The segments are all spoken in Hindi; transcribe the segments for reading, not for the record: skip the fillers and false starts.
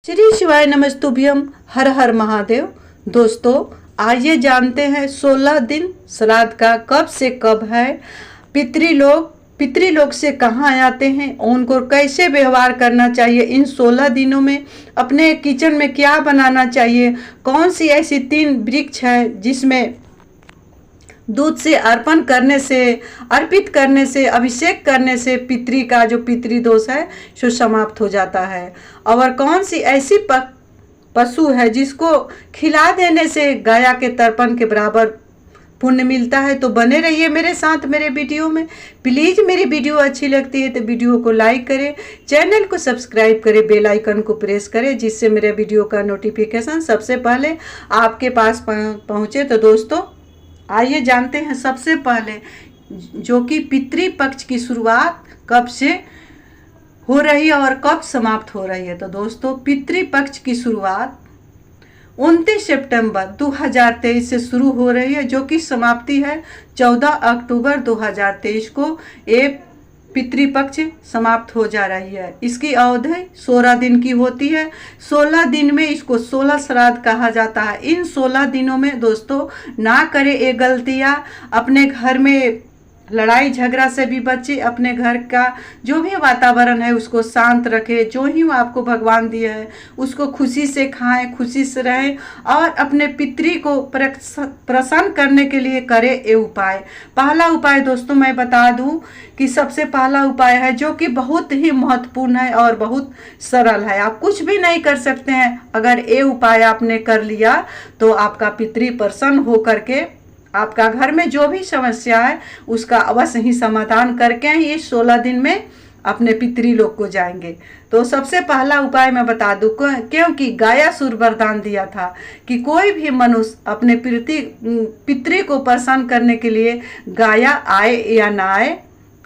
श्री शिवाय नमस्तुभ्यम। हर हर महादेव। दोस्तों, आइए जानते हैं 16 दिन श्राद्ध का कब से कब है, पितृलोक से कहाँ आते हैं, उनको कैसे व्यवहार करना चाहिए, इन 16 दिनों में अपने किचन में क्या बनाना चाहिए, कौन सी ऐसी 3 वृक्ष है जिसमें दूध से अर्पित करने से अभिषेक करने से पितृ का जो पितृदोष है सो समाप्त हो जाता है। और कौन सी ऐसी पशु है जिसको खिला देने से गाया के तर्पण के बराबर पुण्य मिलता है। तो बने रहिए मेरे साथ मेरे वीडियो में। प्लीज़ मेरी वीडियो अच्छी लगती है तो वीडियो को लाइक करें, चैनल को सब्सक्राइब करें, बेल आइकन को प्रेस करें जिससे मेरे वीडियो का नोटिफिकेशन सबसे पहले आपके पास पहुँचे। तो दोस्तों, आइए जानते हैं सबसे पहले जो कि पितृपक्ष की शुरुआत कब से हो रही है और कब समाप्त हो रही है। तो दोस्तों, पितृपक्ष की शुरुआत 29 सितंबर 2023 से शुरू हो रही है, जो कि समाप्ति है 14 अक्टूबर 2023 को। ये पितृपक्ष समाप्त हो जा रही है। इसकी अवधि 16 दिन की होती है। 16 दिन में इसको 16 श्राद्ध कहा जाता है। इन 16 दिनों में दोस्तों ना करें ये गलतियाँ। अपने घर में लड़ाई झगड़ा से भी बचे, अपने घर का जो भी वातावरण है उसको शांत रखें, जो ही आपको भगवान दिया है उसको खुशी से खाएं, खुशी से रहें और अपने पितृ को प्रसन्न करने के लिए करें ये उपाय। पहला उपाय दोस्तों मैं बता दूं कि सबसे पहला उपाय है जो कि बहुत ही महत्वपूर्ण है और बहुत सरल है। आप कुछ भी नहीं कर सकते हैं, अगर ये उपाय आपने कर लिया तो आपका पितृ प्रसन्न हो करके आपका घर में जो भी समस्या है उसका अवश्य ही समाधान करके ही इस 16 दिन में अपने पितृलोक को जाएंगे। तो सबसे पहला उपाय मैं बता दूं, क्योंकि गायासुर वरदान दिया था कि कोई भी मनुष्य अपने पितृ को प्रसन्न करने के लिए गाया आए या ना आए,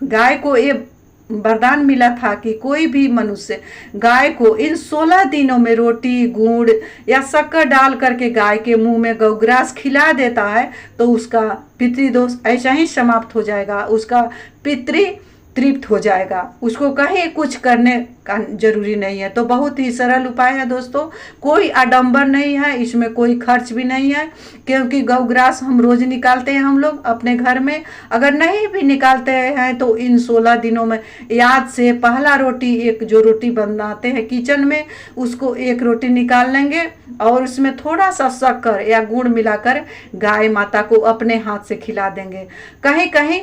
गाय को ये वरदान मिला था कि कोई भी मनुष्य गाय को इन 16 दिनों में रोटी गुड़ या शक्कर डाल करके गाय के मुंह में गौग्रास खिला देता है तो उसका पितृदोष ऐसा ही समाप्त हो जाएगा, उसका पितृ तृप्त हो जाएगा, उसको कहीं कुछ करने का जरूरी नहीं है। तो बहुत ही सरल उपाय है दोस्तों, कोई आडंबर नहीं है, इसमें कोई खर्च भी नहीं है, क्योंकि गौग्रास हम रोज निकालते हैं हम लोग अपने घर में। अगर नहीं भी निकालते हैं तो इन 16 दिनों में याद से पहला रोटी, एक जो रोटी बनाते हैं किचन में उसको एक रोटी निकाल लेंगे और उसमें थोड़ा सा शक्कर या गुड़ मिलाकर गाय माता को अपने हाथ से खिला देंगे। कहीं कहीं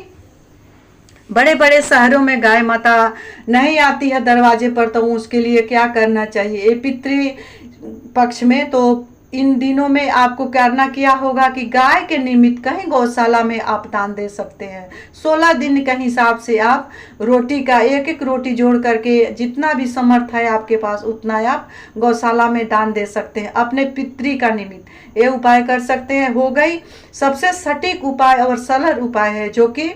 बड़े बड़े शहरों में गाय माता नहीं आती है दरवाजे पर, तो उसके लिए क्या करना चाहिए पितृ पक्ष में, तो इन दिनों में आपको किया होगा कि गाय के निमित्त कहीं गौशाला में आप दान दे सकते हैं। 16 दिन के हिसाब से आप रोटी का एक एक रोटी जोड़ करके जितना भी समर्थ है आपके पास उतना आप गौशाला में दान दे सकते हैं अपने पितृ का निमित्त। ये उपाय कर सकते हैं। हो गई सबसे सटीक उपाय और सरल उपाय है जो कि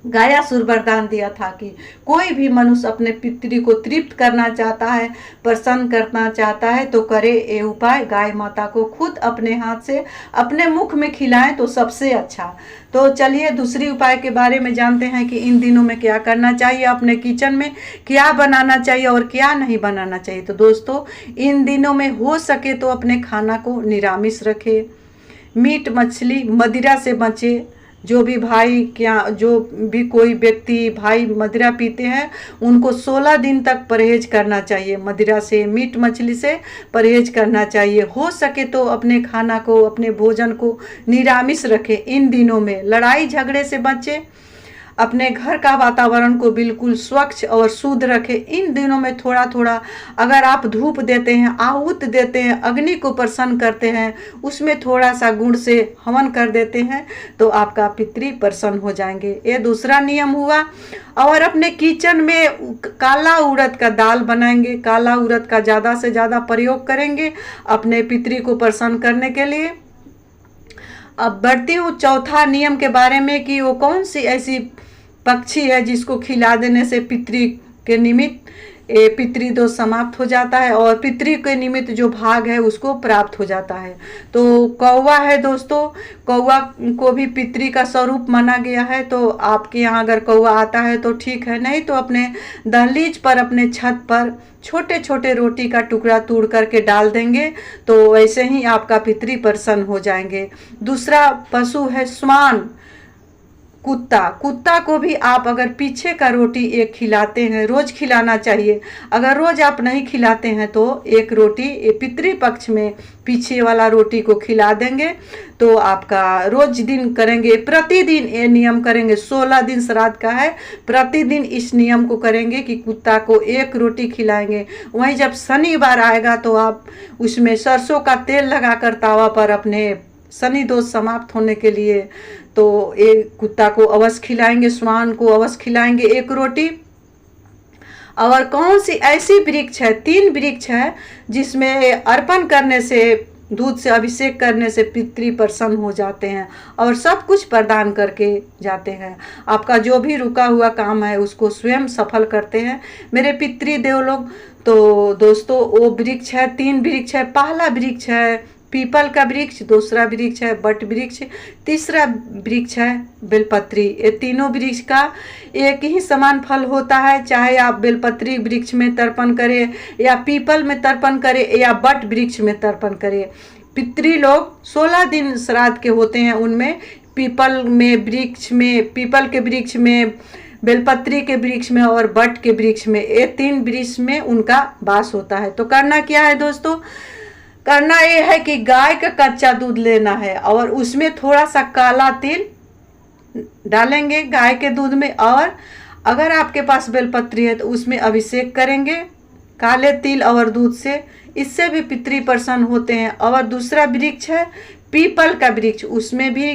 गायासुर वरदान दिया था कि कोई भी मनुष्य अपने पितृ को तृप्त करना चाहता है, प्रसन्न करना चाहता है तो करे ये उपाय, गाय माता को खुद अपने हाथ से अपने मुख में खिलाएं तो सबसे अच्छा। तो चलिए दूसरी उपाय के बारे में जानते हैं कि इन दिनों में क्या करना चाहिए, अपने किचन में क्या बनाना चाहिए और क्या नहीं बनाना चाहिए। तो दोस्तों, इन दिनों में हो सके तो अपने खाना को निरामिष रखें, मीट मछली मदिरा से बचे। जो भी कोई व्यक्ति भाई मदिरा पीते हैं उनको 16 दिन तक परहेज करना चाहिए, मदिरा से मीट मछली से परहेज करना चाहिए। हो सके तो अपने खाना को अपने भोजन को निरामिष रखें। इन दिनों में लड़ाई झगड़े से बचें, अपने घर का वातावरण को बिल्कुल स्वच्छ और शुद्ध रखें। इन दिनों में थोड़ा थोड़ा अगर आप धूप देते हैं, आहूत देते हैं, अग्नि को प्रसन्न करते हैं, उसमें थोड़ा सा गुड़ से हवन कर देते हैं तो आपका पितृ प्रसन्न हो जाएंगे। ये दूसरा नियम हुआ। और अपने किचन में काला उड़द का दाल बनाएंगे, काला उड़द का ज़्यादा से ज़्यादा प्रयोग करेंगे अपने पितृ को प्रसन्न करने के लिए। अब बढ़ती हूँ चौथा नियम के बारे में कि वो कौन सी ऐसी पक्षी है जिसको खिला देने से पितृ के निमित्त ये पितृदोष समाप्त हो जाता है और पितृ के निमित्त जो भाग है उसको प्राप्त हो जाता है। तो कौवा है दोस्तों, कौवा को भी पितृ का स्वरूप माना गया है। तो आपके यहाँ अगर कौवा आता है तो ठीक है, नहीं तो अपने दहलीज पर, अपने छत पर छोटे छोटे रोटी का टुकड़ा तोड़ करके डाल देंगे तो ऐसे ही आपका पितृ प्रसन्न हो जाएंगे। दूसरा पशु है श्वान, कुत्ता। कुत्ता को भी आप अगर पीछे का रोटी एक खिलाते हैं, रोज खिलाना चाहिए। अगर रोज आप नहीं खिलाते हैं तो एक रोटी पितृ पक्ष में पीछे वाला रोटी को खिला देंगे तो आपका रोज दिन करेंगे, प्रतिदिन ये नियम करेंगे। 16 दिन श्राद्ध का है, प्रतिदिन इस नियम को करेंगे कि कुत्ता को एक रोटी खिलाएंगे। वहीं जब शनिवार आएगा तो आप उसमें सरसों का तेल लगाकर तावा पर अपने शनि दोष समाप्त होने के लिए तो एक कुत्ता को अवश्य खिलाएंगे, श्वान को अवश्य खिलाएंगे एक रोटी। और कौन सी ऐसी वृक्ष है, 3 वृक्ष है जिसमें अर्पण करने से, दूध से अभिषेक करने से पितृ प्रसन्न हो जाते हैं और सब कुछ प्रदान करके जाते हैं। आपका जो भी रुका हुआ काम है उसको स्वयं सफल करते हैं मेरे पितृदेव लोग। तो दोस्तों वो वृक्ष है, 3 वृक्ष है। पहला वृक्ष है पीपल का वृक्ष, दूसरा वृक्ष है बट वृक्ष, तीसरा वृक्ष है बेलपत्री। ये तीनों वृक्ष का एक ही समान फल होता है, चाहे आप बेलपत्री वृक्ष में तर्पण करें या पीपल में तर्पण करें या बट वृक्ष में तर्पण करें। पितृ लोग 16 दिन श्राद्ध के होते हैं, उनमें पीपल में वृक्ष में, पीपल के वृक्ष में, बेलपत्री के वृक्ष में और बट के वृक्ष में, ये 3 वृक्ष में उनका वास होता है। तो करना क्या है दोस्तों, करना ये है कि गाय का कच्चा दूध लेना है और उसमें थोड़ा सा काला तिल डालेंगे गाय के दूध में, और अगर आपके पास बेलपत्री है तो उसमें अभिषेक करेंगे काले तिल और दूध से, इससे भी पितृ प्रसन्न होते हैं। और दूसरा वृक्ष है पीपल का वृक्ष, उसमें भी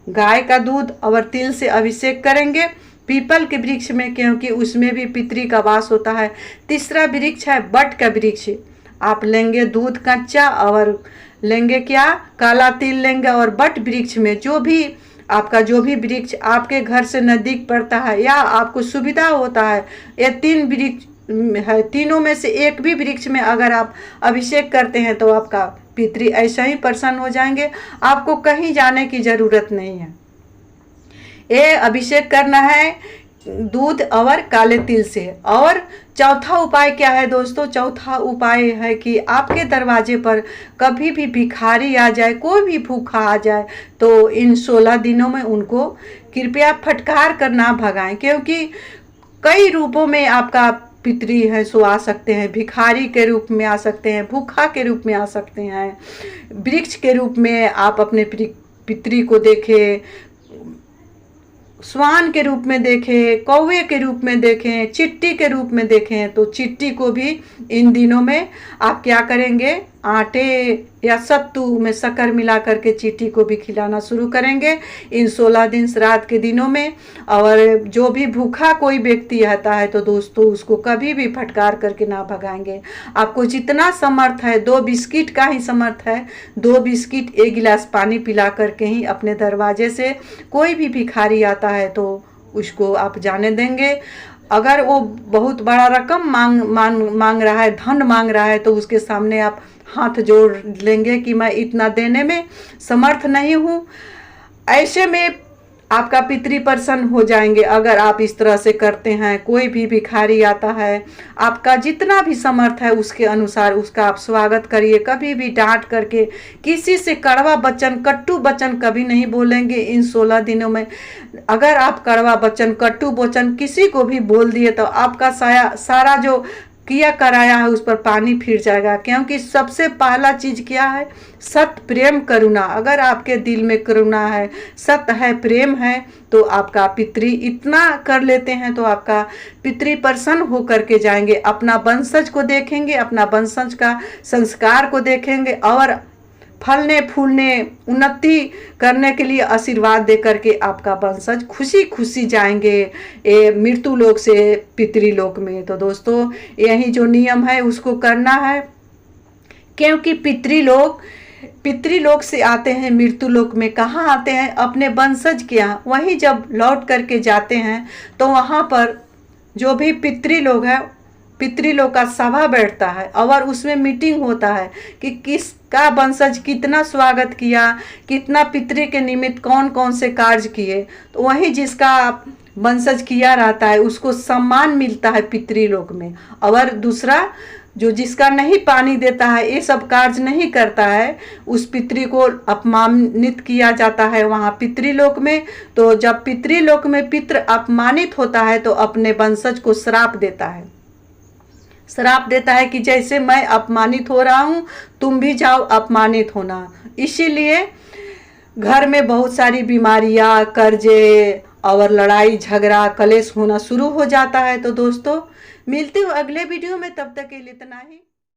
गाय का दूध और तिल से अभिषेक करेंगे पीपल के वृक्ष में, क्योंकि उसमें भी पितृ का वास होता है। तीसरा वृक्ष है बट का वृक्ष, आप लेंगे दूध कच्चा और लेंगे क्या, काला तिल लेंगे। और बट वृक्ष में जो भी आपका जो भी वृक्ष आपके घर से नज़दीक पड़ता है या आपको सुविधा होता है, ये 3 वृक्ष है, तीनों में से एक भी वृक्ष में अगर आप अभिषेक करते हैं तो आपका पितृ ऐसा ही प्रसन्न हो जाएंगे, आपको कहीं जाने की ज़रूरत नहीं है। ये अभिषेक करना है दूध और काले तिल से। और चौथा उपाय क्या है दोस्तों, चौथा उपाय है कि आपके दरवाजे पर कभी भी भिखारी आ जाए, कोई भी भूखा आ जाए तो इन 16 दिनों में उनको कृपया फटकार कर ना भगाएं, क्योंकि कई रूपों में आपका पितृ है सो आ सकते हैं। भिखारी के रूप में आ सकते हैं, भूखा के रूप में आ सकते हैं, वृक्ष के रूप में आप अपने पितृ को देखें, श्वान के रूप में देखें, कौवे के रूप में देखें, चिट्टी के रूप में देखें। तो चिट्टी को भी इन दिनों में आप क्या करेंगे, आटे या सत्तू में शक्कर मिला करके चींटी को भी खिलाना शुरू करेंगे इन 16 दिन श्राद्ध के दिनों में। और जो भी भूखा कोई व्यक्ति आता है तो दोस्तों उसको कभी भी फटकार करके ना भगाएंगे। आपको जितना समर्थ है, 2 बिस्किट का ही समर्थ है, 2 बिस्किट 1 गिलास पानी पिला करके ही अपने दरवाजे से कोई भी भिखारी आता है तो उसको आप जाने देंगे। अगर वो बहुत बड़ा रकम मांग रहा है, धन मांग रहा है, तो उसके सामने आप हाथ जोड़ लेंगे कि मैं इतना देने में समर्थ नहीं हूँ। ऐसे में आपका पितृ प्रसन्न हो जाएंगे अगर आप इस तरह से करते हैं। कोई भी भिखारी आता है, आपका जितना भी समर्थ है उसके अनुसार उसका आप स्वागत करिए। कभी भी डांट करके किसी से कड़वा वचन, कट्टू वचन कभी नहीं बोलेंगे इन 16 दिनों में। अगर आप कड़वा वचन, कट्टू वचन किसी को भी बोल दिए तो आपका सारा जो किया कराया है उस पर पानी फिर जाएगा। क्योंकि सबसे पहला चीज क्या है, सत्य, प्रेम, करुणा। अगर आपके दिल में करुणा है, सत्य है, प्रेम है, तो आपका पितृ इतना कर लेते हैं तो आपका पितृ प्रसन्न होकर के जाएंगे। अपना वंशज को देखेंगे, अपना वंशज का संस्कार को देखेंगे और फलने फूलने उन्नति करने के लिए आशीर्वाद दे करके आपका वंशज खुशी खुशी जाएंगे ये मृत्यु लोक से पितृलोक में। तो दोस्तों यही जो नियम है उसको करना है, क्योंकि पितृलोक से आते हैं मृत्यु लोक में। कहाँ आते हैं, अपने वंशज के यहाँ। वहीं जब लौट करके जाते हैं तो वहाँ पर जो भी पितृ लोग हैं पितृलोक का सभा बैठता है और उसमें मीटिंग होता है कि किसका वंशज कितना स्वागत किया, कितना पितृ के निमित्त कौन कौन से कार्य किए। तो वही जिसका वंशज किया रहता है उसको सम्मान मिलता है पितृलोक में। और दूसरा जो जिसका नहीं पानी देता है, ये सब कार्य नहीं करता है, उस पितृ को अपमानित किया जाता है वहाँ पितृलोक में। तो जब पितृलोक में पितृ अपमानित होता है तो अपने वंशज को श्राप देता है, श्राप देता है कि जैसे मैं अपमानित हो रहा हूँ तुम भी जाओ अपमानित होना। इसीलिए घर में बहुत सारी बीमारियाँ, कर्जे और लड़ाई झगड़ा कलेश होना शुरू हो जाता है। तो दोस्तों मिलते हो अगले वीडियो में, तब तक के लिए इतना ही।